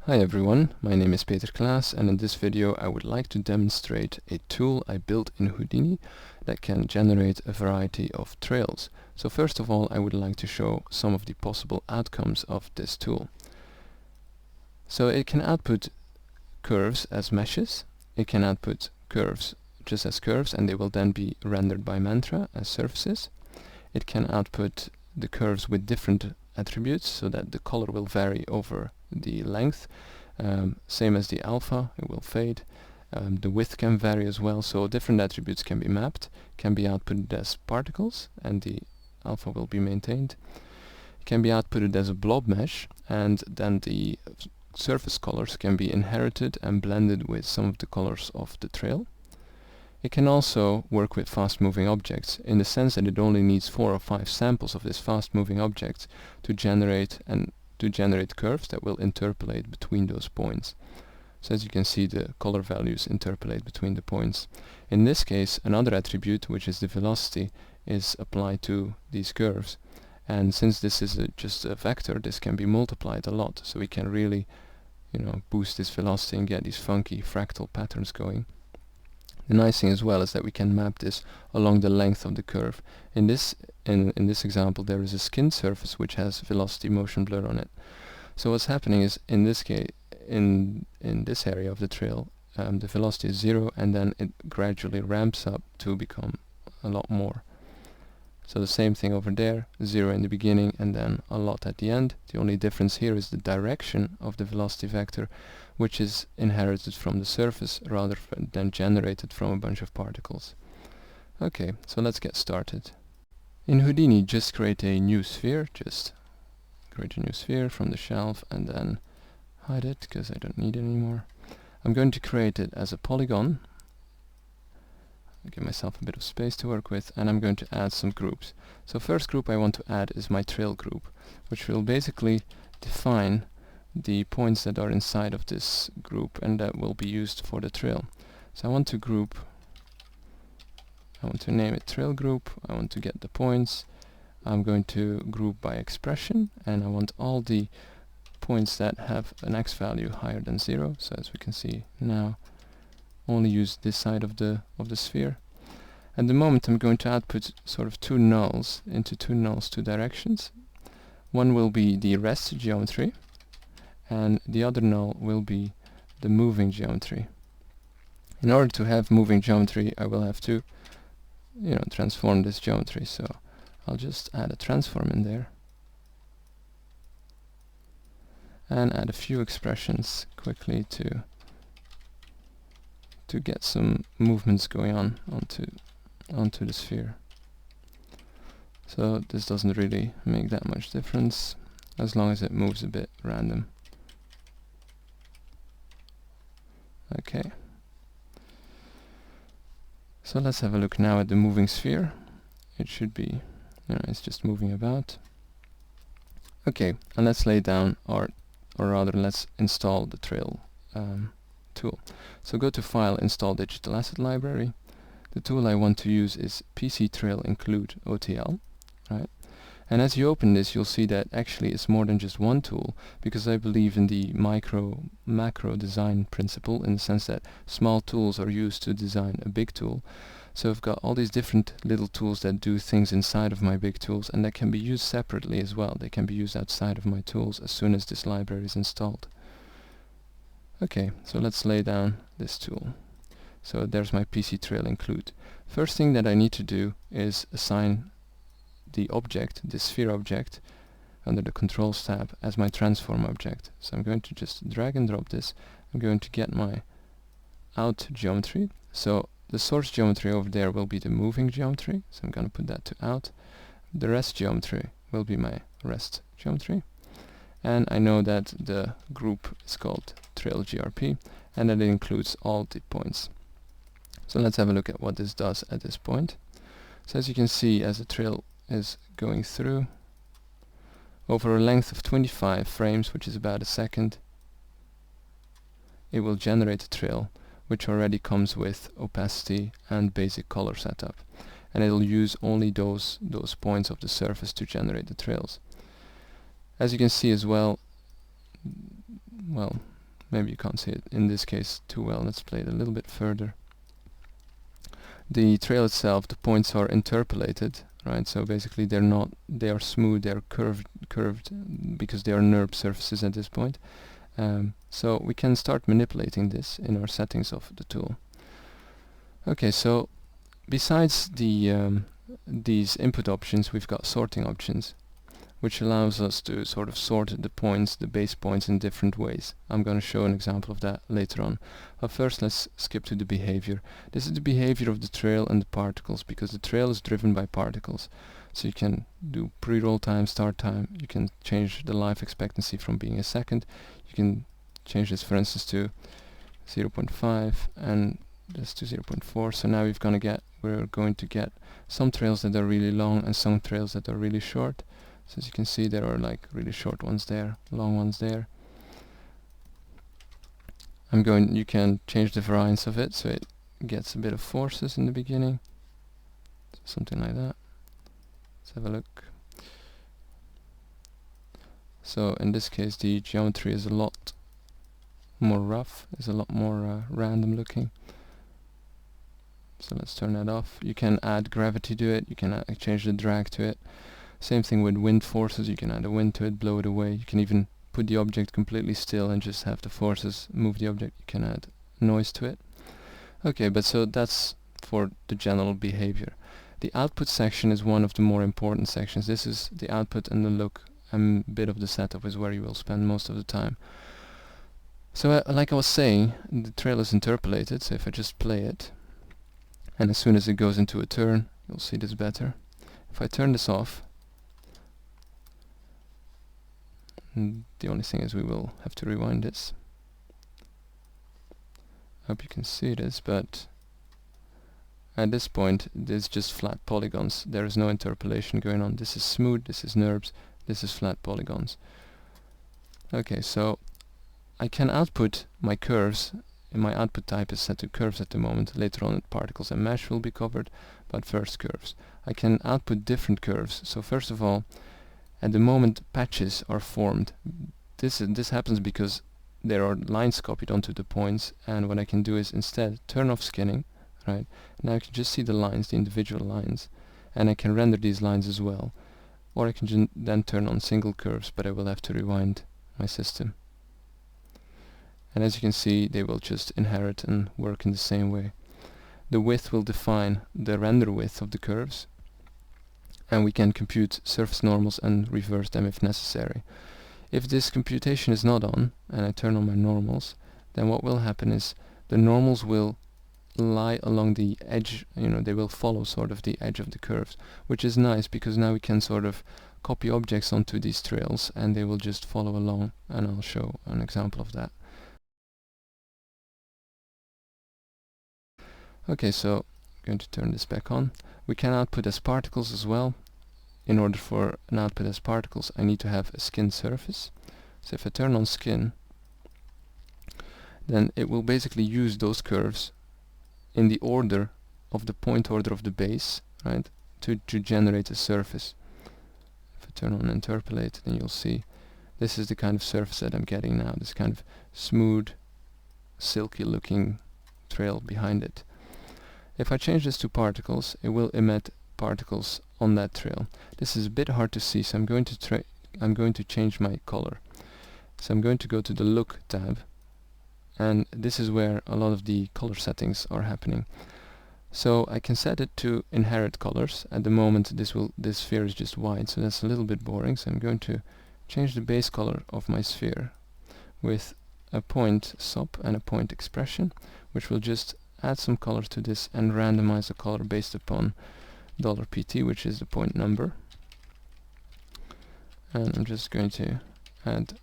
Hi everyone, my name is Peter Klaas, and in this video I would like to demonstrate a tool I built in Houdini that can generate a variety of trails. So first of all, I would like to show some of the possible outcomes of this tool. So it can output curves as meshes, it can output curves just as curves, and they will then be rendered by Mantra as surfaces. It can output the curves with different attributes so that the color will vary over the length, same as the alpha, it will fade. The width can vary as well, so different attributes can be mapped, can be outputted as particles, and the alpha will be maintained. It can be outputted as a blob mesh, and then the surface colors can be inherited and blended with some of the colors of the trail. It can also work with fast-moving objects, in the sense that it only needs 4 or 5 samples of this fast-moving object to generate curves that will interpolate between those points. So as you can see, the color values interpolate between the points. In this case, another attribute, which is the velocity, is applied to these curves. And since this is just a vector, this can be multiplied a lot, so we can really boost this velocity and get these funky fractal patterns going. The nice thing as well is that we can map this along the length of the curve. In this example, there is a skinned surface which has velocity motion blur on it. So what's happening is, in this case, in this area of the trail, the velocity is 0, and then it gradually ramps up to become a lot more. So the same thing over there, 0 in the beginning and then a lot at the end. The only difference here is the direction of the velocity vector, which is inherited from the surface rather than generated from a bunch of particles. Okay, so let's get started. In Houdini, just create a new sphere, from the shelf and then hide it because I don't need it anymore. I'm going to create it as a polygon. Give myself a bit of space to work with, and I'm going to add some groups. So first group I want to add is my trail group, which will basically define the points that are inside of this group and that will be used for the trail. So I want to name it trail group, I want to get the points, I'm going to group by expression, and I want all the points that have an x value higher than 0. So as we can see now, only use this side of the sphere. At the moment I'm going to output sort of two nulls, two directions. One will be the rest geometry, and the other null will be the moving geometry. In order to have moving geometry, I will have to transform this geometry, so I'll just add a transform in there and add a few expressions quickly to get some movements going on onto the sphere. So this doesn't really make that much difference as long as it moves a bit random. Okay. So let's have a look now at the moving sphere. It should be, it's just moving about. Okay, and let's lay down, or rather let's install the trail tool. So go to File, Install Digital Asset Library. The tool I want to use is PC Trail Include OTL, right? And as you open this, you'll see that actually it's more than just one tool, because I believe in the macro design principle, in the sense that small tools are used to design a big tool. So I've got all these different little tools that do things inside of my big tools, and that can be used separately as well. They can be used outside of my tools as soon as this library is installed. Okay, so let's lay down this tool. So there's my PC Trail Include. First thing that I need to do is assign the object, the sphere object, under the Controls tab as my transform object. So I'm going to just drag and drop this. I'm going to get my out geometry. So the source geometry over there will be the moving geometry, so I'm going to put that to out. The rest geometry will be my rest geometry. And I know that the group is called trail GRP and that it includes all the points. So let's have a look at what this does at this point. So as you can see, as the trail is going through over a length of 25 frames, which is about a second, it will generate a trail which already comes with opacity and basic color setup, and it'll use only those points of the surface to generate the trails. As you can see as well, maybe you can't see it in this case too well. Let's play it a little bit further. The trail itself, the points are interpolated, right? So basically they are smooth, they are curved because they are NURB surfaces at this point. So we can start manipulating this in our settings of the tool. Okay, so besides these input options, we've got sorting options, which allows us to sort of sort the points, the base points, in different ways. I'm going to show an example of that later on. But first let's skip to the behavior. This is the behavior of the trail and the particles, because the trail is driven by particles. So you can do pre-roll time, start time, you can change the life expectancy from being a second, you can change this for instance to 0.5 and this to 0.4. So now we're going to get some trails that are really long and some trails that are really short. So as you can see, there are like really short ones there, long ones there. You can change the variance of it so it gets a bit of forces in the beginning. So something like that. Let's have a look. So in this case the geometry is a lot more rough, is a lot more random looking. So let's turn that off. You can add gravity to it, you can change the drag to it. Same thing with wind forces, you can add a wind to it, blow it away. You can even put the object completely still and just have the forces move the object. You can add noise to it. Okay, but so that's for the general behavior. The output section is one of the more important sections. This is the output and the look, and a bit of the setup is where you will spend most of the time. So like I was saying, the trail is interpolated, so if I just play it, and as soon as it goes into a turn, you'll see this better. If I turn this off, the only thing is we will have to rewind this. I hope you can see this, but at this point there's just flat polygons. There is no interpolation going on. This is smooth, this is NURBS, this is flat polygons. Okay, so I can output my curves, and my output type is set to curves at the moment. Later on particles and mesh will be covered, but first curves. I can output different curves. So first of all, at the moment patches are formed. This happens because there are lines copied onto the points, and what I can do is instead turn off skinning, right? Now I can just see the lines, the individual lines, and I can render these lines as well. Or I can then turn on single curves, but I will have to rewind my system. And as you can see, they will just inherit and work in the same way. The width will define the render width of the curves, and we can compute surface normals and reverse them if necessary. If this computation is not on, and I turn on my normals, then what will happen is the normals will lie along the edge, they will follow sort of the edge of the curves, which is nice because now we can sort of copy objects onto these trails and they will just follow along, and I'll show an example of that. Okay, so I'm going to turn this back on. We can output as particles as well. In order for an output as particles, I need to have a skin surface. So if I turn on skin, then it will basically use those curves in the order of the point order of the base, right, to generate a surface. If I turn on interpolate, then you'll see this is the kind of surface that I'm getting now, this kind of smooth, silky looking trail behind it. If I change this to particles, it will emit particles on that trail. This is a bit hard to see, so I'm going to change my color. So I'm going to go to the Look tab, and this is where a lot of the color settings are happening. So I can set it to inherit colors. At the moment this sphere is just white, so that's a little bit boring. So I'm going to change the base color of my sphere with a point SOP and a point expression, which will just add some color to this and randomize the color based upon $PT, which is the point number. And I'm just going to add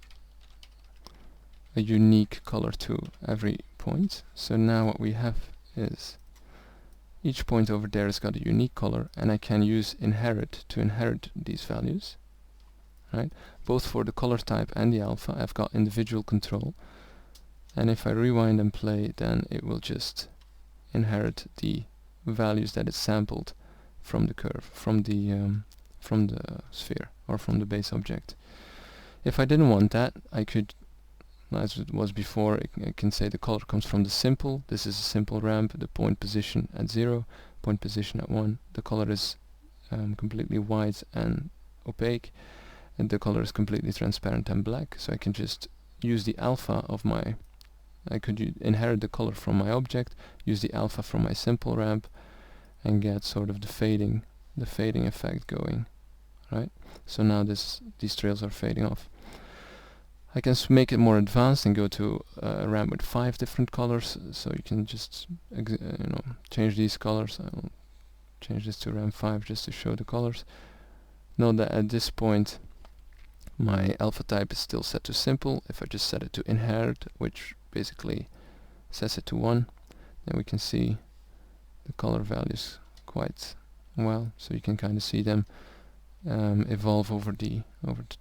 a unique color to every point. So now what we have is each point over there has got a unique color, and I can use inherit to inherit these values, right? Both for the color type and the alpha I've got individual control, and if I rewind and play, then it will just inherit the values that it sampled from the curve, from the sphere, or from the base object. If I didn't want that, I could as it was before, I can say the color comes from the simple. This is a simple ramp, the point position at 0, point position at 1. The color is completely white and opaque, and the color is completely transparent and black. So I can just use the alpha of my, I could inherit the color from my object, use the alpha from my simple ramp, and get sort of the fading effect going, right? So now these trails are fading off. I can make it more advanced and go to a ramp with 5 different colors. So you can just change these colors. I'll change this to ramp 5 just to show the colors. Note that at this point my alpha type is still set to simple. If I just set it to inherit, which basically sets it to 1, then we can see the color values quite well. So you can kind of see them evolve over the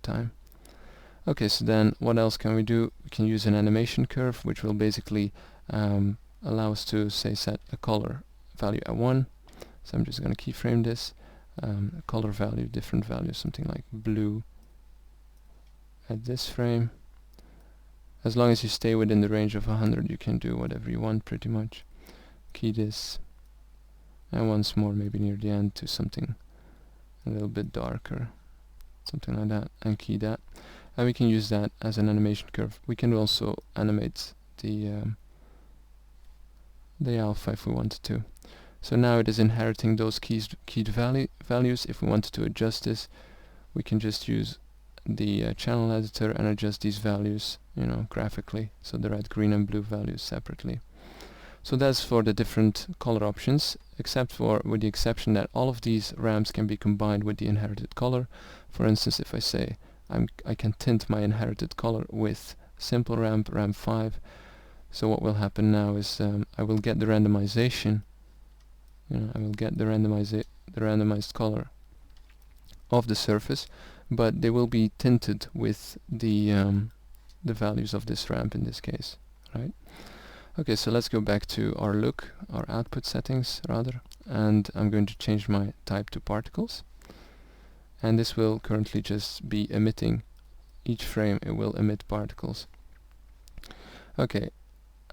time. Okay, so then what else can we do? We can use an animation curve, which will basically allow us to, say, set a color value at 1. So I'm just going to keyframe this. A color value, different value, something like blue at this frame. As long as you stay within the range of 100, you can do whatever you want, pretty much. Key this, and once more, maybe near the end, to something a little bit darker, something like that, and key that. And we can use that as an animation curve. We can also animate the alpha if we wanted to. So now it is inheriting those keyed values. If we wanted to adjust this, we can just use the channel editor and adjust these values, graphically. So the red, green, and blue values separately. So that's for the different color options, with the exception that all of these ramps can be combined with the inherited color. For instance, if I say I can tint my inherited color with simple ramp 5. So what will happen now is I will get the randomization. I will get the randomized color of the surface, but they will be tinted with the values of this ramp in this case, right? Okay, so let's go back to our output settings rather, and I'm going to change my type to particles. And this will currently just be emitting, each frame it will emit particles. Okay,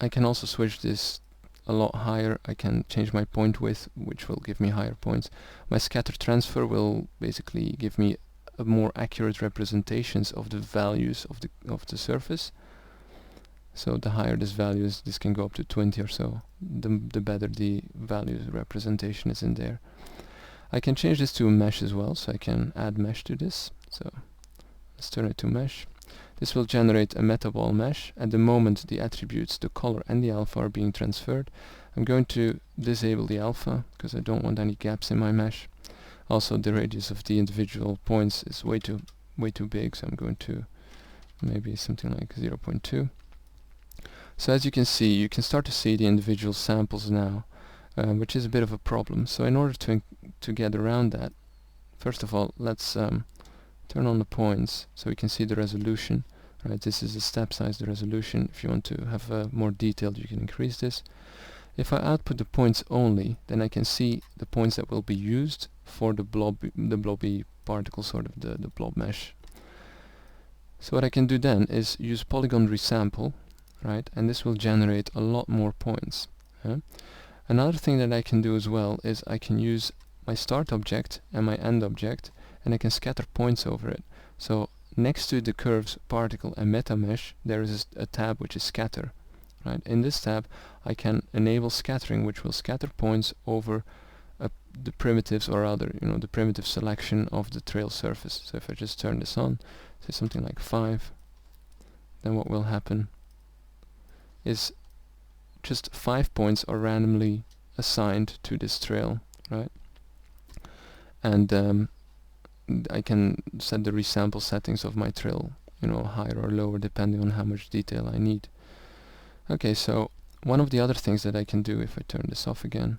I can also switch this a lot higher. I can change my point width, which will give me higher points. My scatter transfer will basically give me a more accurate representations of the values of the surface. So the higher this value is, this can go up to 20 or so, the better the value representation is in there. I can change this to a mesh as well, so I can add mesh to this. So let's turn it to mesh. This will generate a metaball mesh. At the moment the attributes, the color and the alpha are being transferred. I'm going to disable the alpha because I don't want any gaps in my mesh. Also the radius of the individual points is way too big, so I'm going to maybe something like 0.2. So as you can see, you can start to see the individual samples now, which is a bit of a problem. So in order to get around that, first of all, let's turn on the points so we can see the resolution. Right, this is the step size, the resolution. If you want to have more detailed, you can increase this. If I output the points only, then I can see the points that will be used for the blobby particle, sort of the blob mesh. So what I can do then is use polygon resample, right, and this will generate a lot more points. Another thing that I can do as well is I can use my start object and my end object, and I can scatter points over it. So next to the curves, particle, and meta mesh, there is a tab which is scatter. Right? In this tab, I can enable scattering, which will scatter points over the primitives, or rather, the primitive selection of the trail surface. So if I just turn this on, say something like 5, then what will happen is just 5 points are randomly assigned to this trail, right? And I can set the resample settings of my trail, higher or lower depending on how much detail I need. Okay, so one of the other things that I can do, if I turn this off again,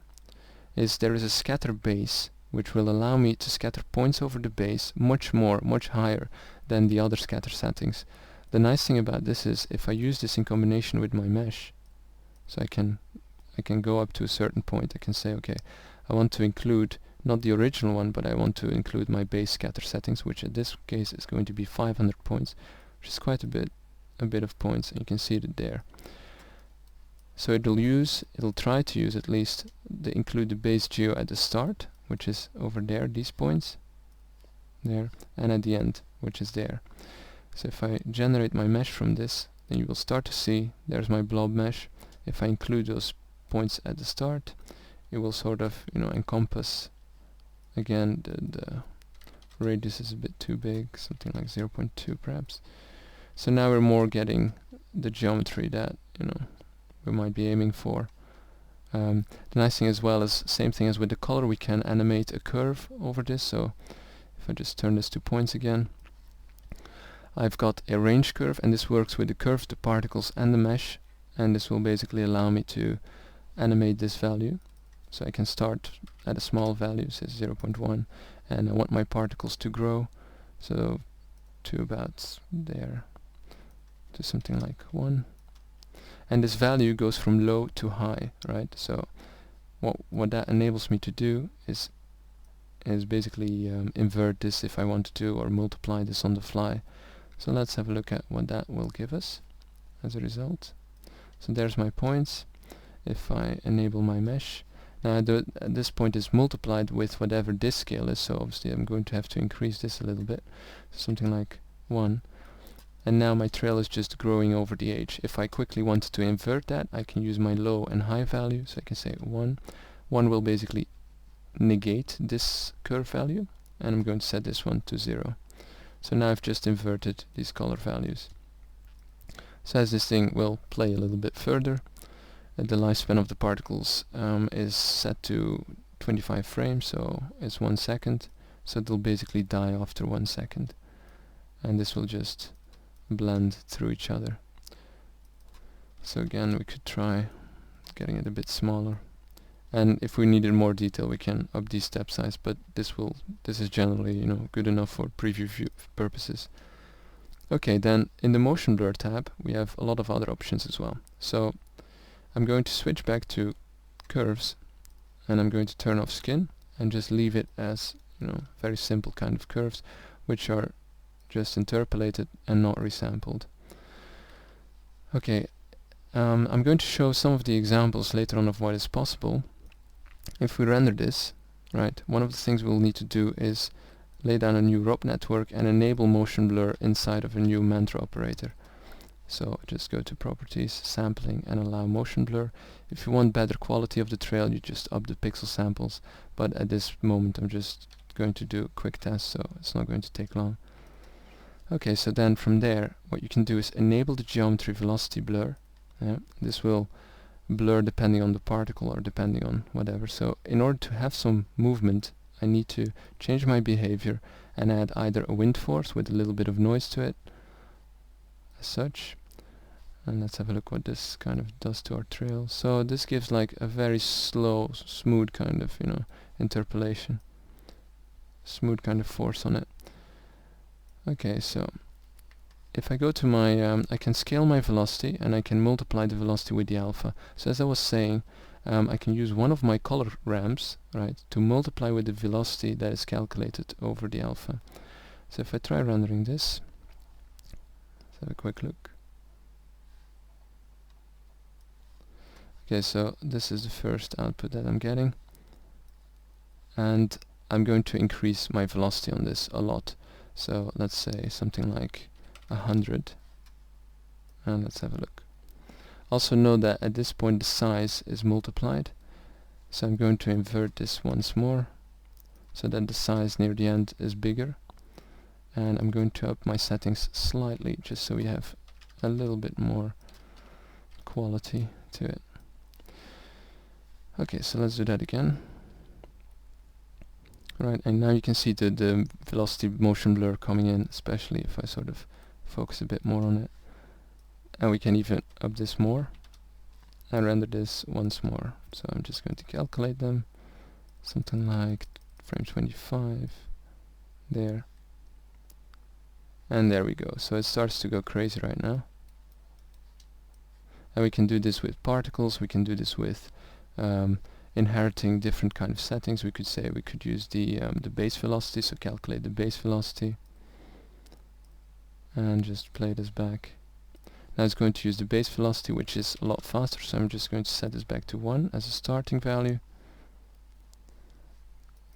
is there is a scatter base, which will allow me to scatter points over the base much higher than the other scatter settings. The nice thing about this is if I use this in combination with my mesh, so I can go up to a certain point. I can say, okay, I want to include not the original one, but I want to include my base scatter settings, which in this case is going to be 500 points, which is quite a bit. a bit of points, and you can see it there. So it'll try to use at least include the base geo at the start, which is over there, these points there, and at the end, which is there. So if I generate my mesh from this, then you will start to see there's my blob mesh. If I include those points at the start, it will sort of, encompass. Again, the radius is a bit too big, something like 0.2 perhaps. So now we're more getting the geometry that we might be aiming for. The nice thing as well is, same thing as with the color, we can animate a curve over this. So if I just turn this to points again, I've got a range curve, and this works with the curve, the particles and the mesh, and this will basically allow me to animate this value. So I can start at a small value, say 0.1, and I want my particles to grow, so to about there, to something like 1. And this value goes from low to high, right? So what that enables me to do is basically invert this if I want to, or multiply this on the fly. So let's have a look at what that will give us as a result. So there's my points. If I enable my mesh, now this point is multiplied with whatever this scale is, so obviously I'm going to have to increase this a little bit, something like 1. And now my trail is just growing over the edge. If I quickly wanted to invert that, I can use my low and high value, so I can say 1. 1 will basically negate this curve value, and I'm going to set this one to 0. So now I've just inverted these color values. So as this thing will play a little bit further, the lifespan of the particles is set to 25 frames, so it's 1 second. So it'll basically die after 1 second. And this will just blend through each other. So again, we could try getting it a bit smaller. And if we needed more detail, we can up the step size, but this is generally good enough for preview view purposes. Okay, then in the motion blur tab we have a lot of other options as well. So I'm going to switch back to curves, and I'm going to turn off skin and just leave it as very simple kind of curves, which are just interpolated and not resampled. Okay, I'm going to show some of the examples later on of what is possible. If we render this, right, one of the things we'll need to do is lay down a new ROP network and enable motion blur inside of a new mantra operator. So just go to properties, sampling, and allow motion blur. If you want better quality of the trail, you just up the pixel samples, but at this moment I'm just going to do a quick test, so it's not going to take long. Okay, so then from there what you can do is enable the geometry velocity blur. This will blur depending on the particle or depending on whatever. So in order to have some movement, I need to change my behavior and add either a wind force with a little bit of noise to it, as such. And let's have a look what this kind of does to our trail. So this gives like a very slow, smooth kind of, interpolation. Smooth kind of force on it. Okay, so if I go to my, I can scale my velocity and I can multiply the velocity with the alpha. So as I was saying, I can use one of my color ramps, right, to multiply with the velocity that is calculated over the alpha. So if I try rendering this, let's have a quick look. Okay, so this is the first output that I'm getting, and I'm going to increase my velocity on this a lot. So let's say something like 100, and let's have a look. Also note that at this point the size is multiplied, so I'm going to invert this once more so that the size near the end is bigger, and I'm going to up my settings slightly just so we have a little bit more quality to it. Okay, so let's do that again. Right, and now you can see the velocity motion blur coming in, especially if I sort of focus a bit more on it. And we can even up this more and render this once more. So I'm just going to calculate them, something like frame 25 there, and there we go. So it starts to go crazy right now. And we can do this with particles, we can do this with inheriting different kind of settings. We could say we could use the base velocity, so calculate the base velocity and just play this back. Now it's going to use the base velocity, which is a lot faster, so I'm just going to set this back to 1 as a starting value.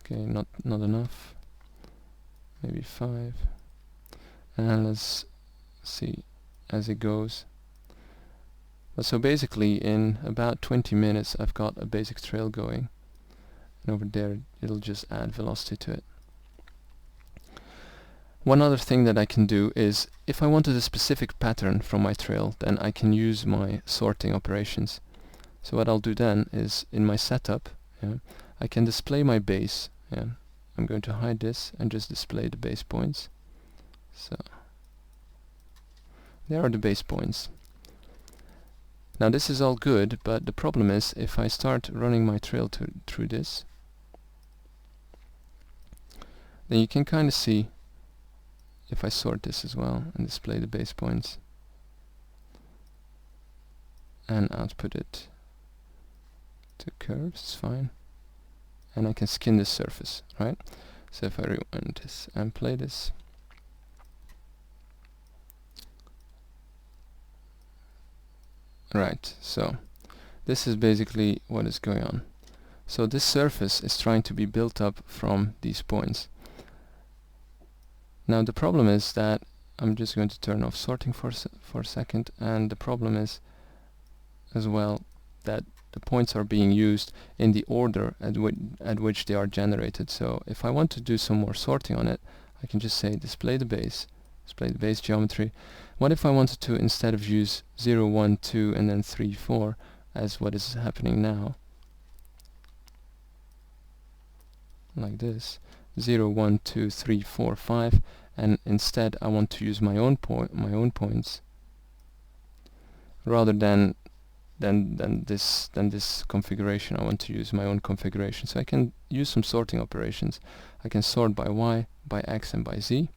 Okay, not enough. Maybe 5. And let's see as it goes. So basically in about 20 minutes I've got a basic trail going, and over there it'll just add velocity to it. One other thing that I can do is, if I wanted a specific pattern from my trail, then I can use my sorting operations. So what I'll do then is, in my setup, I can display my base. I'm going to hide this and just display the base points. So there are the base points. Now this is all good, but the problem is if I start running my trail through this, then you can kind of see, if I sort this as well and display the base points and output it to curves, it's fine. And I can skin this surface, right? So if I rewind this and play this, right, so this is basically what is going on. So this surface is trying to be built up from these points. Now the problem is that I'm just going to turn off sorting for a second, and the problem is as well that the points are being used in the order at which they are generated. So if I want to do some more sorting on it, I can just say display the base geometry. What if I wanted to, instead of use 0, 1, 2 and then 3, 4 as what is happening now, like this, 0, 1, 2, 3, 4, 5, and instead I want to use my own points rather than this configuration. I want to use my own configuration, so I can use some sorting operations. I can sort by Y, by X and by Z.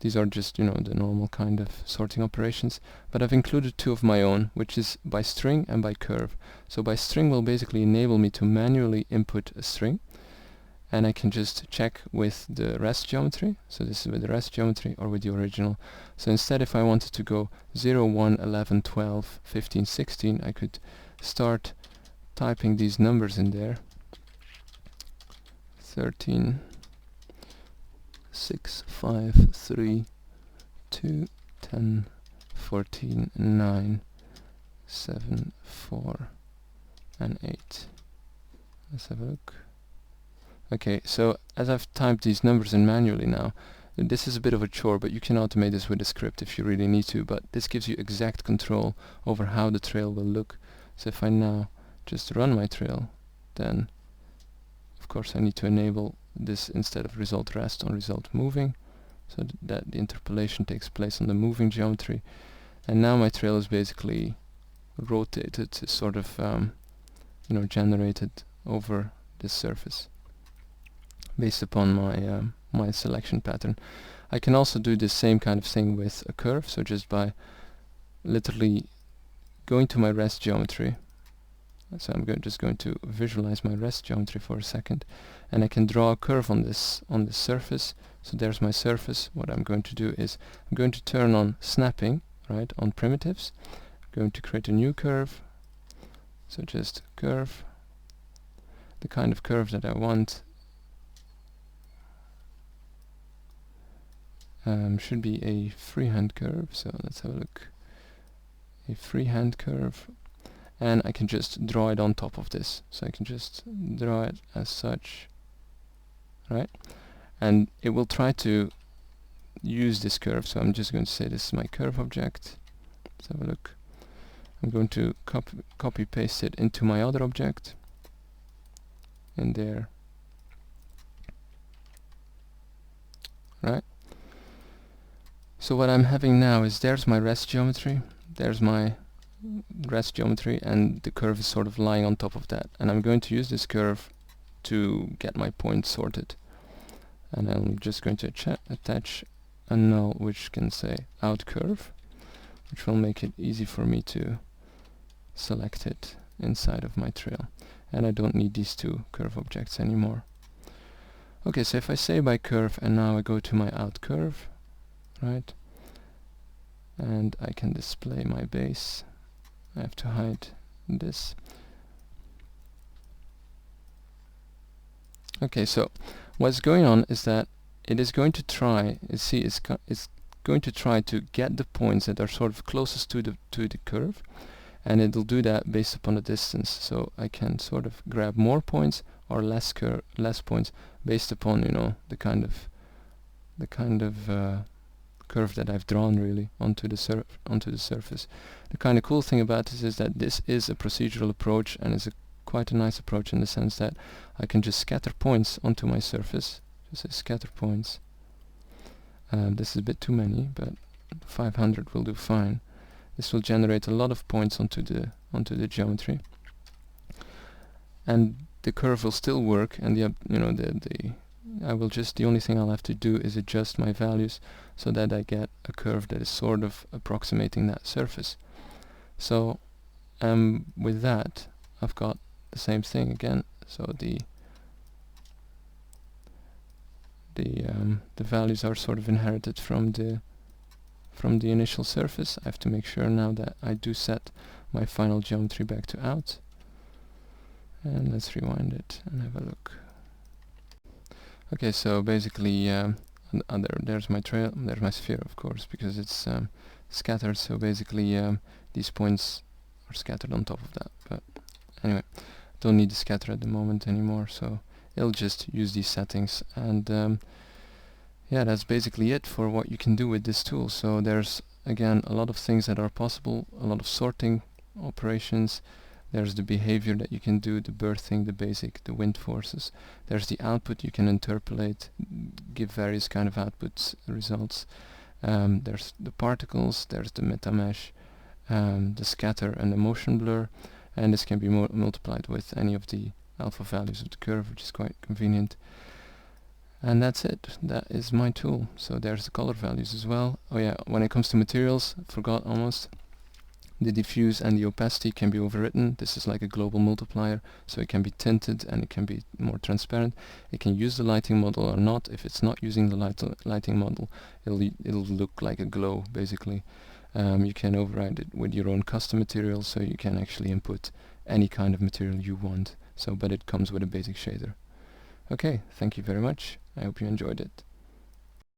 These are just, the normal kind of sorting operations, but I've included 2 of my own, which is by string and by curve. So by string will basically enable me to manually input a string, and I can just check with the rest geometry. So this is with the rest geometry or with the original. So instead, if I wanted to go 0, 1, 11, 12, 15, 16, I could start typing these numbers in there. 13, 6, 5, 3, 2, 10, 14, 9, 7, 4, and 8. Let's have a look. Okay, so as I've typed these numbers in manually now, this is a bit of a chore, but you can automate this with a script if you really need to, but this gives you exact control over how the trail will look. So if I now just run my trail, then of course I need to enable this instead of result rest on result moving, so that the interpolation takes place on the moving geometry. And now my trail is basically rotated, sort of generated over this surface based upon my my selection pattern. I can also do the same kind of thing with a curve, so just by literally going to my rest geometry. So I'm just going to visualize my rest geometry for a second, and I can draw a curve on this surface. So there's my surface. What I'm going to do is I'm going to turn on snapping, right, on primitives. I'm going to create a new curve. So just curve, the kind of curve that I want. Should be a freehand curve, so let's have a look. A freehand curve, and I can just draw it on top of this. So I can just draw it as such, right? And it will try to use this curve, so I'm just going to say this is my curve object. Let's have a look. I'm going to copy paste it into my other object in there, right? So what I'm having now is there's my rest geometry, and the curve is sort of lying on top of that, and I'm going to use this curve to get my points sorted, and I'm just going to attach a null which can say out curve, which will make it easy for me to select it inside of my trail, and I don't need these 2 curve objects anymore. Okay, so if I say by curve and now I go to my out curve, right, and I can display my base. I have to hide this. Okay, so what's going on is that it is going to try, it's going to try to get the points that are sort of closest to the curve, and it'll do that based upon the distance. So I can sort of grab more points or less points based upon, you know, the kind of curve that I've drawn really onto the surface. The kind of cool thing about this is that this is a procedural approach, and is quite a nice approach in the sense that I can just scatter points onto my surface. Just say scatter points. This is a bit too many, but 500 will do fine. This will generate a lot of points onto the geometry, and the curve will still work. And the only thing I'll have to do is adjust my values so that I get a curve that is sort of approximating that surface. So with that, I've got the same thing again. So the values are sort of inherited from the initial surface. I have to make sure now that I do set my final geometry back to out. And let's rewind it and have a look. Okay, so basically there's my trail, there's my sphere, of course, because it's scattered. So basically these points are scattered on top of that. But anyway, don't need the scatter at the moment anymore, so it'll just use these settings. And yeah, that's basically it for what you can do with this tool. So there's again a lot of things that are possible, a lot of sorting operations. There's the behavior that you can do, the birthing, the basic, the wind forces. There's the output you can interpolate, give various kind of outputs results. There's the particles, there's the metamesh, the scatter and the motion blur, and this can be multiplied with any of the alpha values of the curve, which is quite convenient. And that's it. That is my tool. So there's the color values as well. Oh yeah, when it comes to materials, forgot almost. The diffuse and the opacity can be overwritten. This is like a global multiplier, so it can be tinted and it can be more transparent. It can use the lighting model or not. If it's not using the lighting model, it'll look like a glow basically. You can override it with your own custom material, so you can actually input any kind of material you want. So, but it comes with a basic shader. Okay, thank you very much. I hope you enjoyed it.